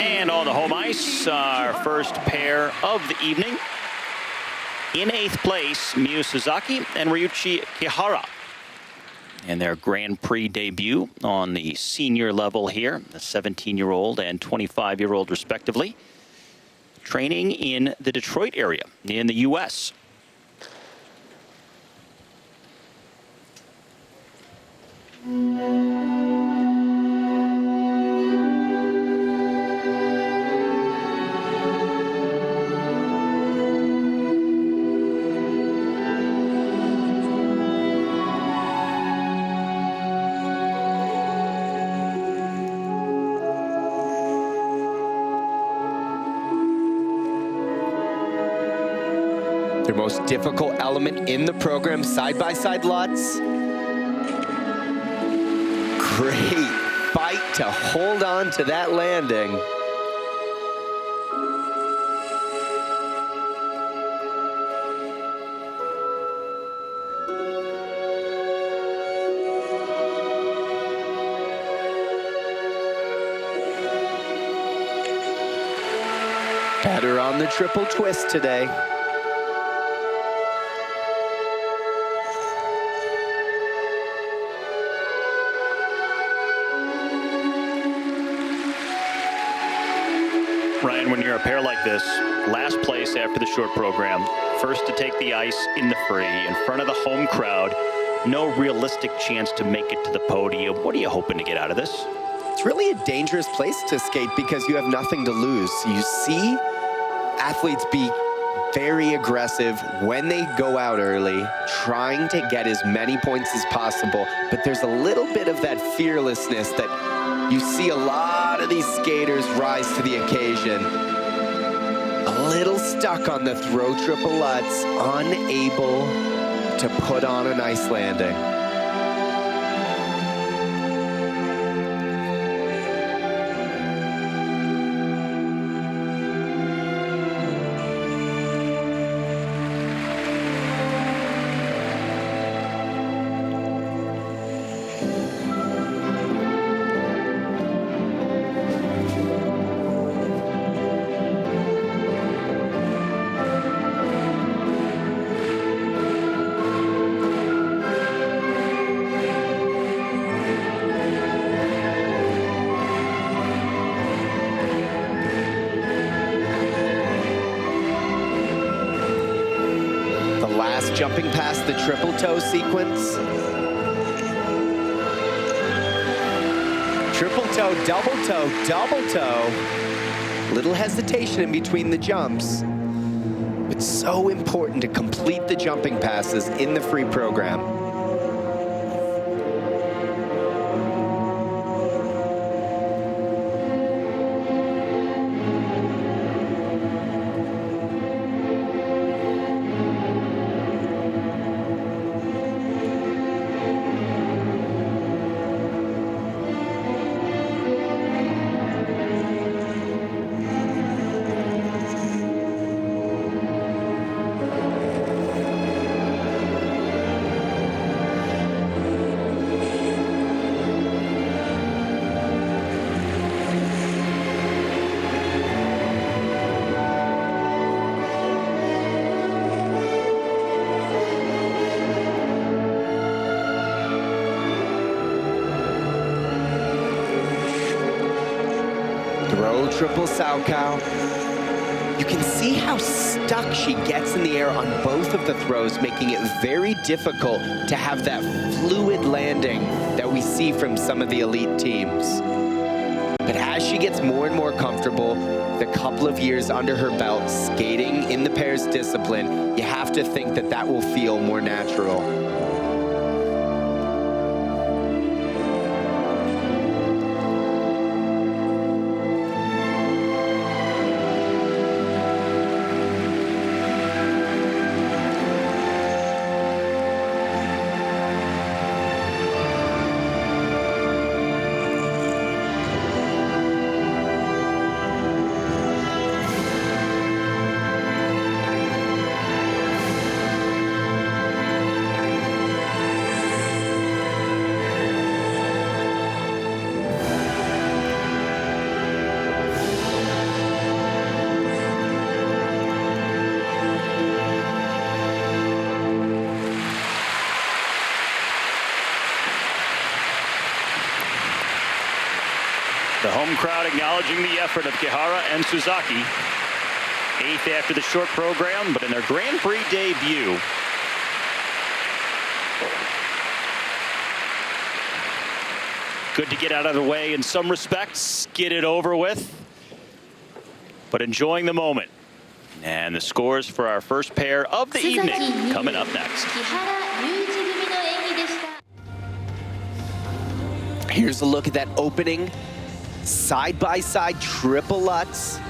And on the home ice, our first pair of the evening. In 8th place, Suzaki and Ryuichi Kihara. And their Grand Prix debut on the senior level here, the 17-year-old and 25-year-old respectively. Training in the Detroit area in the U.S. Their most difficult element in the program, side-by-side lots. Great fight to hold on to that landing. Better on the triple twist today. Ryan, when you're a pair like this, last place after the short program, first to take the ice in the free, in front of the home crowd, no realistic chance to make it to the podium. What are you hoping to get out of this? It's really a dangerous place to skate because you have nothing to lose. You see athletes be very aggressive when they go out early, trying to get as many points as possible, but there's a little bit of that fearlessness that you see a lot of these skaters rise to the occasion. A little stuck on the throw triple lutz, unable to put on a nice landing. Jumping past the triple toe sequence. Triple toe, double toe. Little hesitation in between the jumps. It's so important to complete the jumping passes in the free program. Triple Salchow. You can see how stuck she gets in the air on both of the throws, making it very difficult to have that fluid landing that we see from some of the elite teams. But as she gets more and more comfortable, the couple of years under her belt skating in the pairs discipline, you have to think that that will feel more natural. home crowd acknowledging the effort of Kihara and Suzaki. 8th after the short program, but in their Grand Prix debut, good to get out of the way in some respects, get it over with, but enjoying the moment. And the scores for our first pair of the evening coming up next. Here's a look at that opening side-by-side triple Lutz.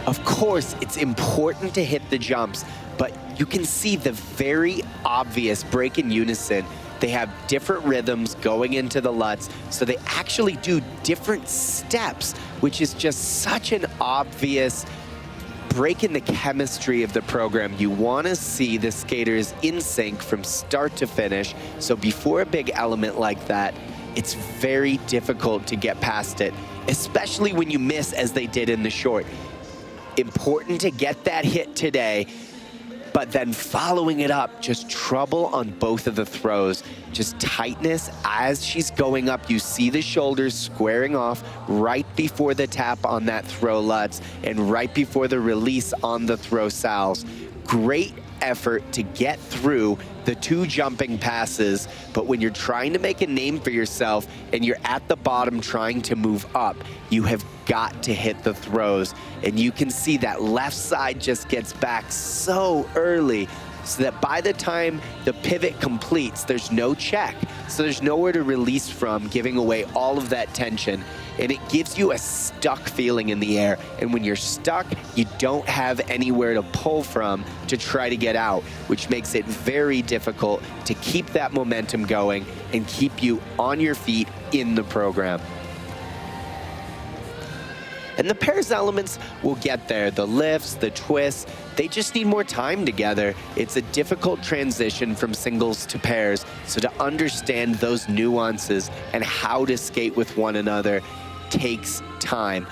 Of course, it's important to hit the jumps, but you can see the very obvious break in unison. They have different rhythms going into the Lutz, so they actually do different steps, which is just such an obvious break in the chemistry of the program. You want to see the skaters in sync from start to finish, so before a big element like that, it's very difficult to get past it, especially when you miss as they did in the short. Important to get that hit today, but then following it up, just trouble on both of the throws. Just tightness as she's going up. You see the shoulders squaring off right before the tap on that throw Lutz and right before the release on the throw Sal's. Great effort to get through the 2 jumping passes, but when you're trying to make a name for yourself and you're at the bottom trying to move up, you have got to hit the throws. And you can see that left side just gets back so early, so that by the time the pivot completes, there's no check. So there's nowhere to release from, giving away all of that tension. And it gives you a stuck feeling in the air. And when you're stuck, you don't have anywhere to pull from to try to get out, which makes it very difficult to keep that momentum going and keep you on your feet in the program. And the pairs elements will get there. The lifts, the twists, they just need more time together. It's a difficult transition from singles to pairs. So to understand those nuances and how to skate with one another takes time.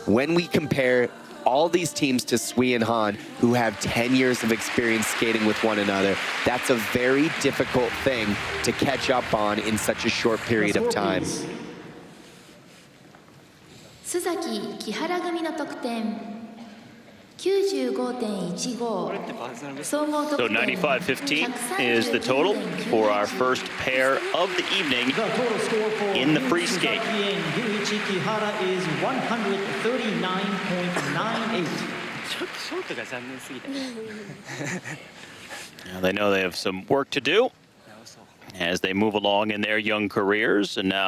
When we compare all these teams to Sui and Han, who have 10 years of experience skating with one another, that's a very difficult thing to catch up on in such a short period of time. Suzaki, Kihara 組の得点 95.15 So 95.15 is the total for our first pair of the evening in the free skate. Kihara is 139.98. Now they know they have some work to do as they move along in their young careers, and now